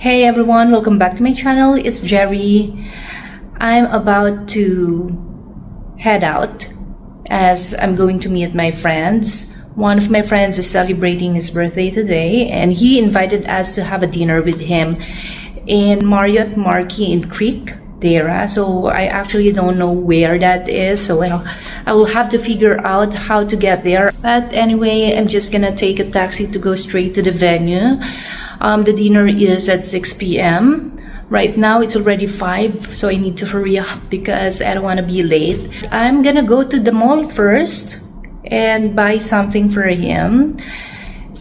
Hey everyone, welcome back to my channel. It's Jerry. I'm about to head out as I'm going to meet my friends. One of my friends is celebrating his birthday today and he invited us to have a dinner with him in Marriott Marquis in Creek, Dara. So I actually don't know where that is, so I will have to figure out how to get there. But anyway, I'm just gonna take a taxi to go straight to the venue. The dinner is at 6 p.m. Right now it's already 5, so I need to hurry up because I don't want to be late. I'm gonna go to the mall first and buy something for him,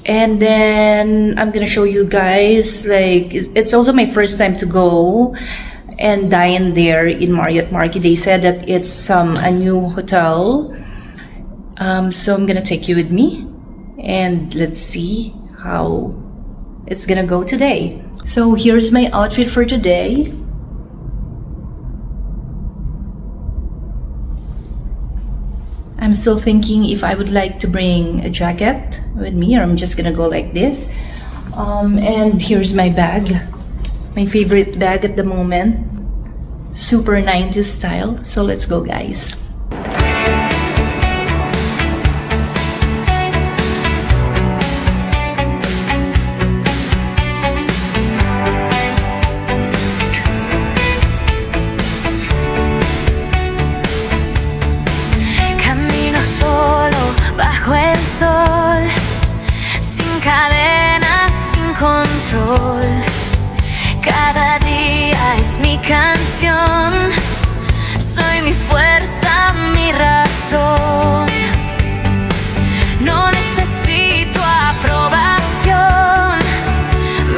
and then I'm gonna show you guys, like, it's also my first time to go and dine there in Marriott Marquis. They said that it's a new hotel, so I'm gonna take you with me and let's see how it's gonna go today. So here's my outfit for today. I'm still thinking if I would like to bring a jacket with me or I'm just gonna go like this. And here's my bag, my favorite bag at the moment, super 90s style. So let's go, guys. Sol, sin cadenas, sin control. Cada día es mi canción. Soy mi fuerza, mi razón. No necesito aprobación.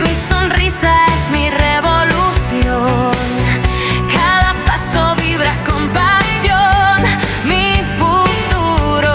Mi sonrisa es mi revolución. Cada paso vibra con pasión. Mi futuro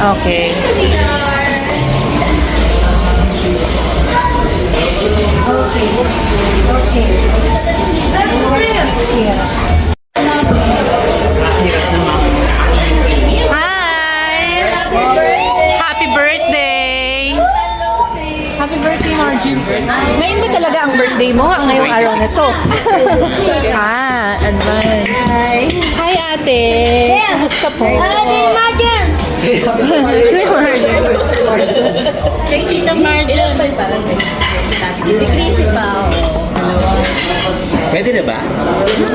okay. Hi! Happy birthday! Happy birthday, Margin. Ngayon ba talaga ang birthday mo? Ang ngayong araw na to? Advance. Hi, ate! Kumusta po? Margin! Kay Tita Margin. Si Chrissy pa. Pwede na ba?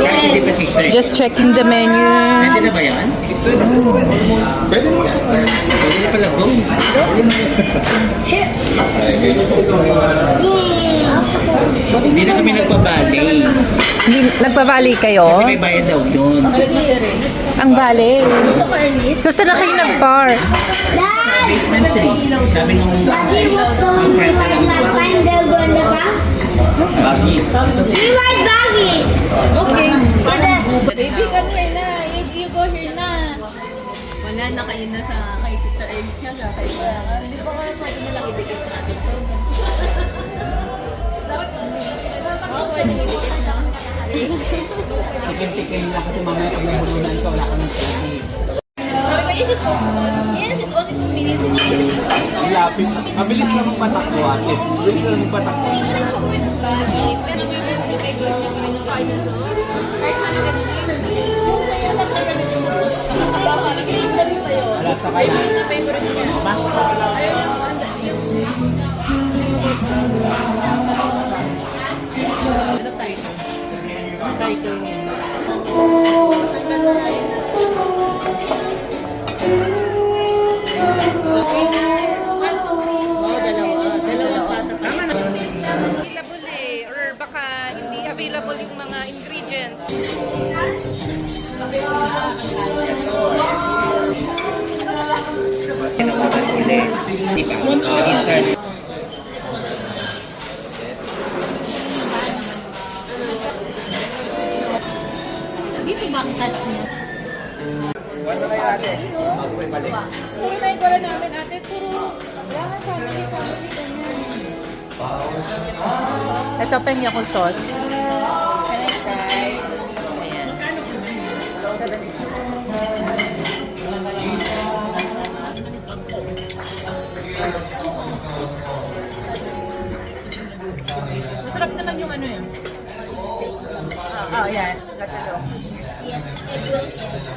Kahit hindi pa 6:30. Just checking the menu. Pwede na ba yan? 6:30 na. Pwede na ba? Pwede na pala go. Hindi na kami nagpabali. Hindi, nagpa-valley kayo? Kasi may bayad daw yun. Ang valley. So, saan na kayo nag-bar? Basement 3. Sabi nung friend na lang. Last time they're going to ka? Bagi. We ride baggy. Okay. Baby, come here na. You go here na. Wala na kayo na sa kay Tita Elcha nga. Hindi pa kaya pwede na lang idikit natin to. Pwede idikit na. Tikim-tikim lang kasi mamaya pag nabulunan ka, wala ka ng pwede. Is it only 2 minutes? Lapit. Mabilis na magpatakbo ate. Mabilis na magpatakbo. Kahit Favorite niya. Ayun yung ano tayo? Tayo. Available or baka hindi available yung mga ingredients. Dito ba ang cut niya? Puro na yung para namin ate, puro lahat family, ganyan. Ito penya ko sauce. Can I try? Ayan. Masarap naman yung ano yun. Yan. Gatalo. Yes, everyone, yes.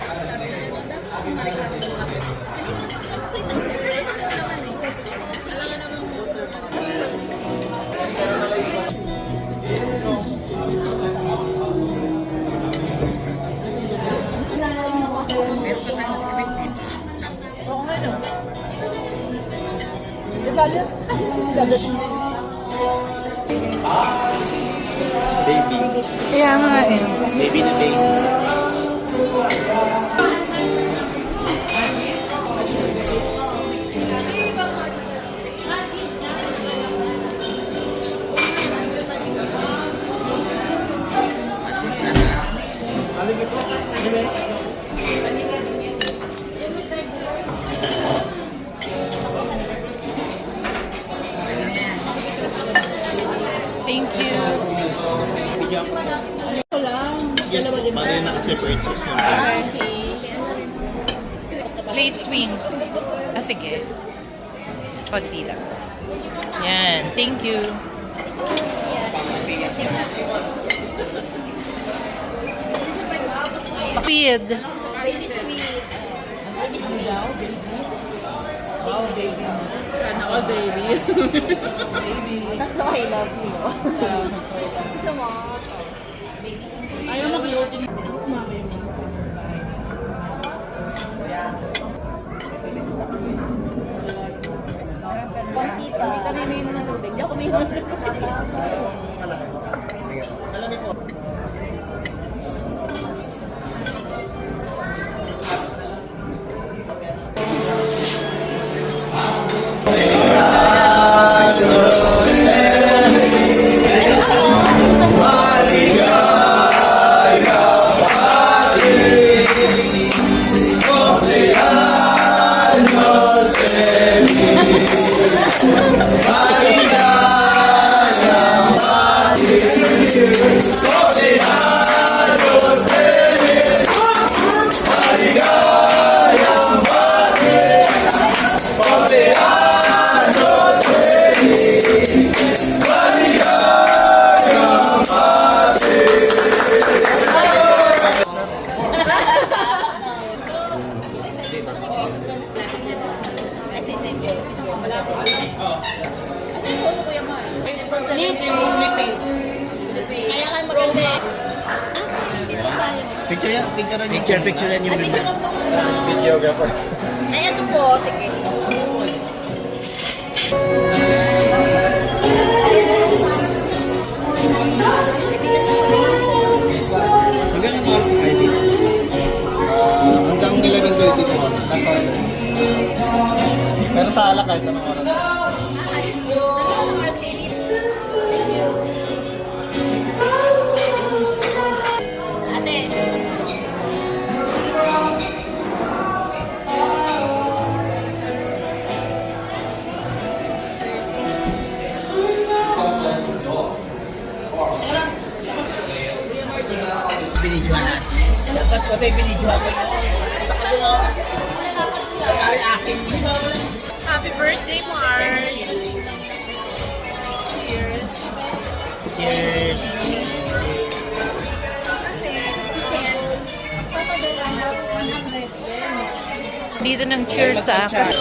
Oo nga no. Baby. Kaya nga eh. Baby na baby. Thank you. Yes, bali naka-separate sauce na. Okay. Glazed wings. Sige. Konti lang. Yan. Thank you. Feed. Baby sweet. Baby sweet. Sana all baby. That's why I love you. Gusto mo? Ayaw mag-loading. Konti pa. Hindi kami may ng tubig. Hindi ako may ng tubig. Kaya kayo maganda eh. Dito tayo. Picture yan yung Ay, picture lang tong videographer. Ay, ito po. Sige. Hanggang ang oras kayo dito? Hanggang 11:30 po. Kasal. Pero sa alak kahit anong oras. Nagkaroon ng oras kayo dito. Thank you. Ate. Dapat ko tayo binidyohan. Happy birthday, Mars! Cheers! dito ng cheers kasi